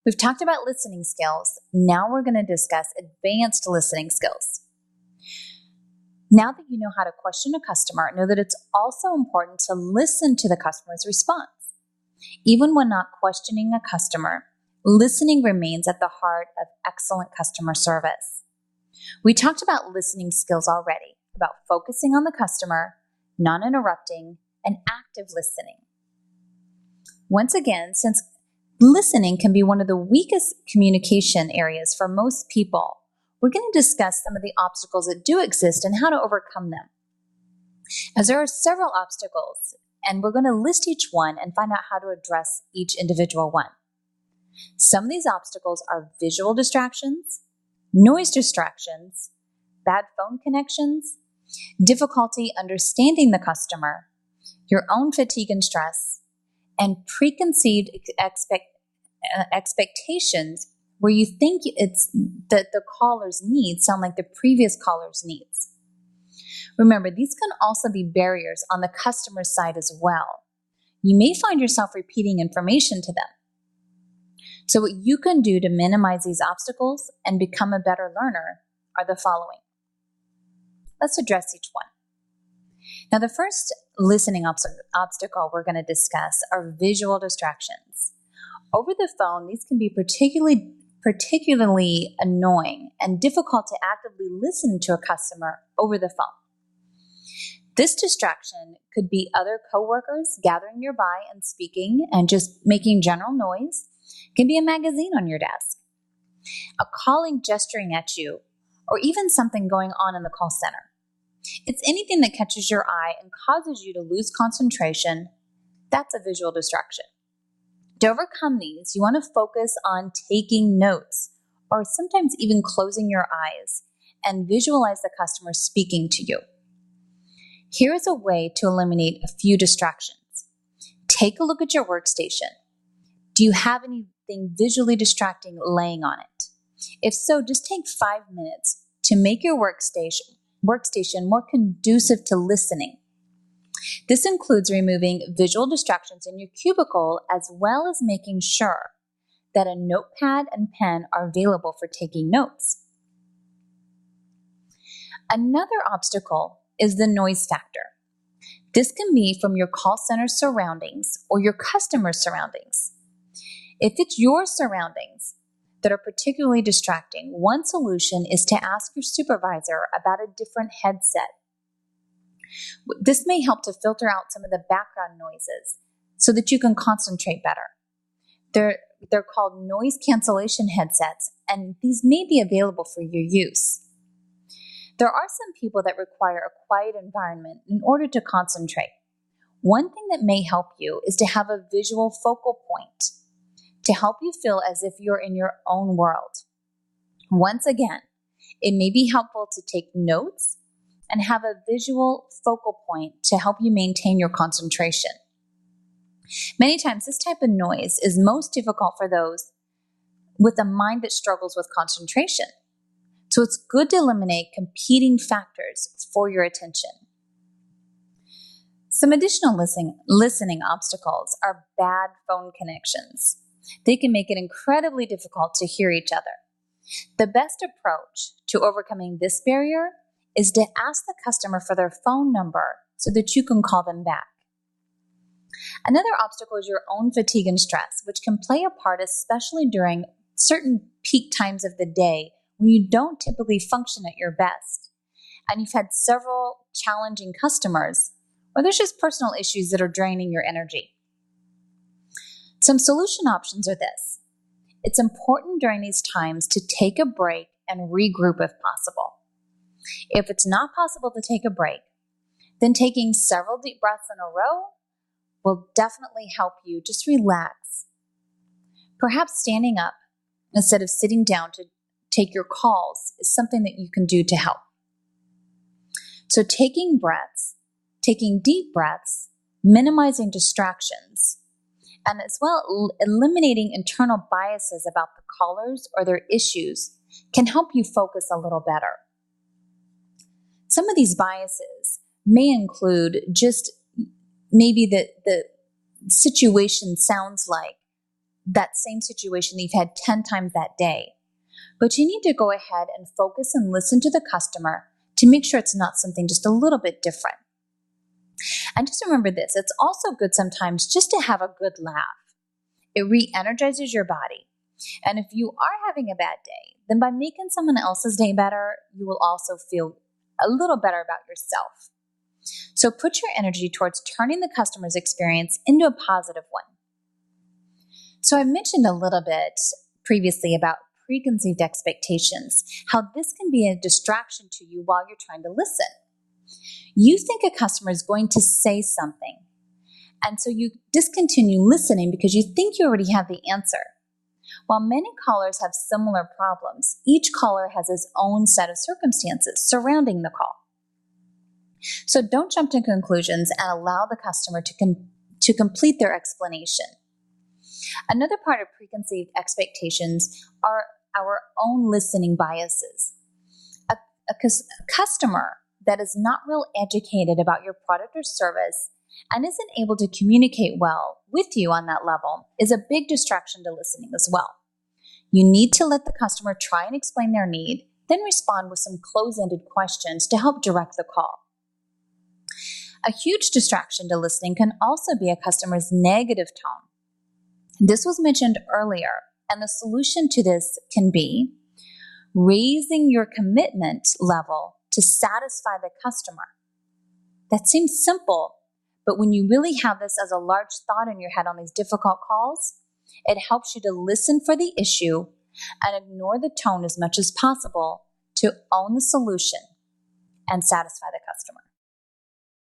We've talked about listening skills. Now we're going to discuss advanced listening skills. Now that you know how to question a customer, know that it's also important to listen to the customer's response. Even when not questioning a customer, listening remains at the heart of excellent customer service. We talked about listening skills already, about focusing on the customer, non-interrupting, and active listening. Once again, since listening can be one of the weakest communication areas for most people, we're going to discuss some of the obstacles that do exist and how to overcome them. As there are several obstacles, and we're going to list each one and find out how to address each individual one. Some of these obstacles are visual distractions, noise distractions, bad phone connections, difficulty understanding the customer, your own fatigue and stress, and preconceived expectations where you think it's that the caller's needs sound like the previous caller's needs. Remember, these can also be barriers on the customer's side as well. You may find yourself repeating information to them. So what you can do to minimize these obstacles and become a better learner are the following. Let's address each one. Now, the first listening obstacle we're going to discuss are visual distractions. Over the phone, these can be particularly annoying and difficult to actively listen to a customer over the phone. This distraction could be other coworkers gathering nearby and speaking and just making general noise. It can be a magazine on your desk, a colleague gesturing at you, or even something going on in the call center. It's anything that catches your eye and causes you to lose concentration. That's a visual distraction. To overcome these, you want to focus on taking notes, or sometimes even closing your eyes and visualize the customer speaking to you. Here is a way to eliminate a few distractions. Take a look at your workstation. Do you have anything visually distracting laying on it? If so, just take 5 minutes to make your workstation more conducive to listening. This includes removing visual distractions in your cubicle, as well as making sure that a notepad and pen are available for taking notes. Another obstacle is the noise factor. This can be from your call center surroundings or your customer surroundings. If it's your surroundings that are particularly distracting, one solution is to ask your supervisor about a different headset. This may help to filter out some of the background noises so that you can concentrate better. They're called noise cancellation headsets, and these may be available for your use. There are some people that require a quiet environment in order to concentrate. One thing that may help you is to have a visual focal point to help you feel as if you're in your own world. Once again, it may be helpful to take notes and have a visual focal point to help you maintain your concentration. Many times, this type of noise is most difficult for those with a mind that struggles with concentration. So it's good to eliminate competing factors for your attention. Some additional listening obstacles are bad phone connections. They can make it incredibly difficult to hear each other. The best approach to overcoming this barrier is to ask the customer for their phone number so that you can call them back. Another obstacle is your own fatigue and stress, which can play a part especially during certain peak times of the day when you don't typically function at your best, and you've had several challenging customers, or there's just personal issues that are draining your energy. Some solution options are this. It's important during these times to take a break and regroup if possible. If it's not possible to take a break, then taking several deep breaths in a row will definitely help you just relax. Perhaps standing up instead of sitting down to take your calls is something that you can do to help. So taking deep breaths, minimizing distractions, and as well eliminating internal biases about the callers or their issues can help you focus a little better. Some of these biases may include just maybe the situation sounds like that same situation that you've had 10 times that day. But you need to go ahead and focus and listen to the customer to make sure it's not something just a little bit different. And just remember this, it's also good sometimes just to have a good laugh. It re-energizes your body. And if you are having a bad day, then by making someone else's day better, you will also feel a little better about yourself. So put your energy towards turning the customer's experience into a positive one. So I mentioned a little bit previously about preconceived expectations, how this can be a distraction to you while you're trying to listen. You think a customer is going to say something, and so you discontinue listening because you think you already have the answer. While many callers have similar problems, each caller has his own set of circumstances surrounding the call. So don't jump to conclusions and allow the customer to complete their explanation. Another part of preconceived expectations are our own listening biases. A customer that is not real educated about your product or service and isn't able to communicate well with you on that level is a big distraction to listening as well. You need to let the customer try and explain their need, then respond with some close-ended questions to help direct the call. A huge distraction to listening can also be a customer's negative tone. This was mentioned earlier, and the solution to this can be raising your commitment level to satisfy the customer. That seems simple, but when you really have this as a large thought in your head on these difficult calls, it helps you to listen for the issue and ignore the tone as much as possible to own the solution and satisfy the customer.